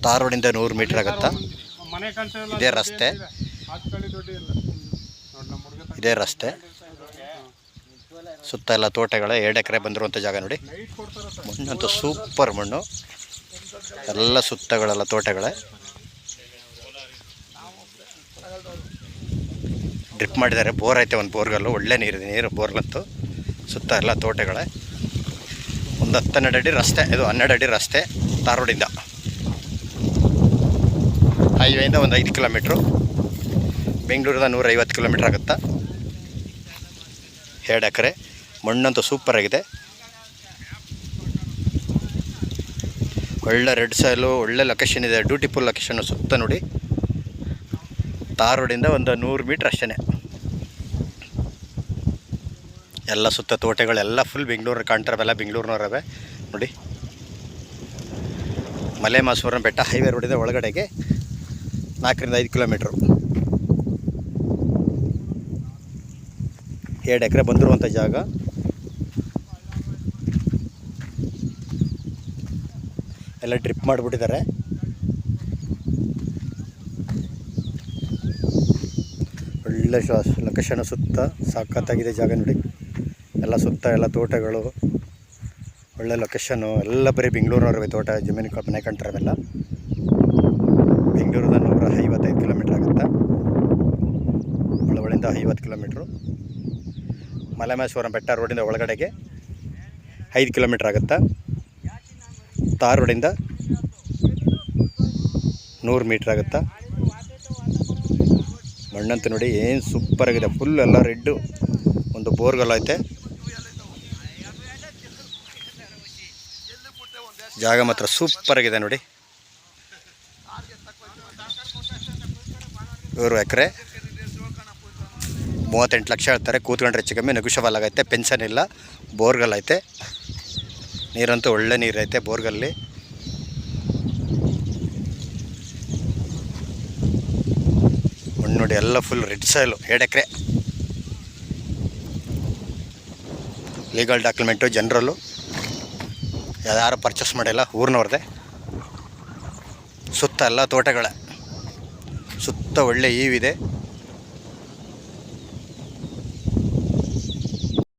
ತಾರ್ ರೋಡಿಂದ 100 ಮೀಟ್ರ್ ಆಗುತ್ತಾ. ಇದೇ ರಸ್ತೆ, ಇದೇ ರಸ್ತೆ. ಸುತ್ತ ಎಲ್ಲ ತೋಟಗಳೇ. 2 ಎಕರೆ ಬಂದಿರುವಂಥ ಜಾಗ ನೋಡಿ. ಮಣ್ಣಂತೂ ಸೂಪರ್ ಮಣ್ಣು. ಎಲ್ಲ ಸುತ್ತಗಳೆಲ್ಲ ತೋಟಗಳೇ. ಡ್ರಿಪ್ ಮಾಡಿದ್ದಾರೆ. ಬೋರ್ ಐತೆ, ಒಂದು ಬೋರ್ಗಲ್ಲು. ಒಳ್ಳೆ ನೀರಿದೆ, ನೀರು ಬೋರ್ಲಂತೂ. ಸುತ್ತ ಎಲ್ಲ ತೋಟಗಳೇ. ಒಂದು 12 ಅಡಿ ರಸ್ತೆ. ಇದು 12 ಅಡಿ ರಸ್ತೆ ತಾರ್ ರೋಡಿಂದ. ಹೈವೇಯಿಂದ ಒಂದು 5 ಕಿಲೋಮೀಟ್ರು. ಬೆಂಗಳೂರಿಂದ 150 ಕಿಲೋಮೀಟ್ರ್ ಆಗುತ್ತಾ. 2 ಎಕರೆ. ಮಣ್ಣಂತೂ ಸೂಪರಾಗಿದೆ. ಒಳ್ಳೆ ರೆಡ್ ಸಾಯಿಲು, ಒಳ್ಳೆ ಲೊಕೇಶನ್ ಇದೆ. Beautiful location. ಸುತ್ತ ನೋಡಿ, ತಾರ್ ರೋಡಿಂದ ಒಂದು 100 ಮೀಟ್ರ್ ಅಷ್ಟೇ. ಎಲ್ಲ ಸುತ್ತ ತೋಟಗಳೆಲ್ಲ ಫುಲ್ ಬೆಂಗಳೂರು ಕಾಣ್ತಾರವೆಲ್ಲ ಬೆಂಗಳೂರಿನವರವೆ ನೋಡಿ. ಮಲೆ ಮಾಸೂರಿನ ಬೆಟ್ಟ ಹೈವೇ ರೋಡಿದೆ. ಒಳಗಡೆಗೆ 4ರಿಂದ 5 ಕಿಲೋಮೀಟ್ರು. 2 ಎಕರೆ ಬಂದಿರುವಂಥ ಜಾಗ. ಎಲ್ಲ ಡ್ರಿಪ್ ಮಾಡಿಬಿಟ್ಟಿದ್ದಾರೆ. ಒಳ್ಳೆ ಲೊಕೇಶನ್. ಸುತ್ತ ಸಖತ್ತಾಗಿದೆ ಜಾಗ ನೋಡಿ. ಎಲ್ಲ ಸುತ್ತ ಎಲ್ಲ ತೋಟಗಳು, ಒಳ್ಳೆ ಲೊಕೇಶನ್ನು. ಎಲ್ಲ ಬರೀ ಬೆಂಗಳೂರಿನವ್ರವೆ ತೋಟ, ಜಮೀನು ಮನೆ ಕಂಡ್ರವೆಲ್ಲ. ಬೆಂಗಳೂರಿಂದ 155 ಕಿಲೋಮೀಟ್ರ್ ಆಗುತ್ತಾ. ಒಳಗಡೆಯಿಂದ 50 ಕಿಲೋಮೀಟ್ರು. ಮಲೆಮಹದೇಶ್ವರ ಬೆಟ್ಟ ರೋಡಿಂದ ಒಳಗಡೆಗೆ 5 ಕಿಲೋಮೀಟ್ರ್ ಆಗುತ್ತಾ. ತಾರ್ ರೋಡಿಂದ 100 ಮೀಟ್ರ್ ಆಗುತ್ತಾ. ಮಣ್ಣಂತೂ ನೋಡಿ ಏನು ಸೂಪರಾಗಿದೆ. ಫುಲ್ ಎಲ್ಲ ರೆಡ್ಡು. ಒಂದು ಬೋರ್ಗಲ್ ಐತೆ. ಜಾಗ ಮಾತ್ರ ಸೂಪರಾಗಿದೆ ನೋಡಿ. 100 ಎಕರೆ 38 ಲಕ್ಷ ಹೇಳ್ತಾರೆ. ಕೂತ್ಕೊಂಡ್ರೆ ಹೆಚ್ಚು ಕಮ್ಮಿ ನೆಗೋಷಿಯಬಲ್ ಆಗೈತೆ. ಪೆನ್ಷನ್ ಇಲ್ಲ. ಬೋರ್ಗಲ್ ಐತೆ. ನೀರಂತೂ ಒಳ್ಳೆ ನೀರು ಐತೆ ಬೋರ್ಗಲ್ಲಿ. ಮಣ್ಣು ನೋಡಿ ಎಲ್ಲ ಫುಲ್ ರೆಡ್ ಸಾಯಿಲು. 2 ಎಕರೆ. ಲೀಗಲ್ ಡಾಕ್ಯುಮೆಂಟು, ಜನರಲ್ಲು. ಯಾರು ಪರ್ಚೇಸ್ ಮಾಡಿಲ್ಲ, ಊರಿನವ್ರದ್ದೇ. ಸುತ್ತ ಎಲ್ಲ ತೋಟಗಳೇ. ಸುತ್ತ ಒಳ್ಳೆ ಈವಿದೆ.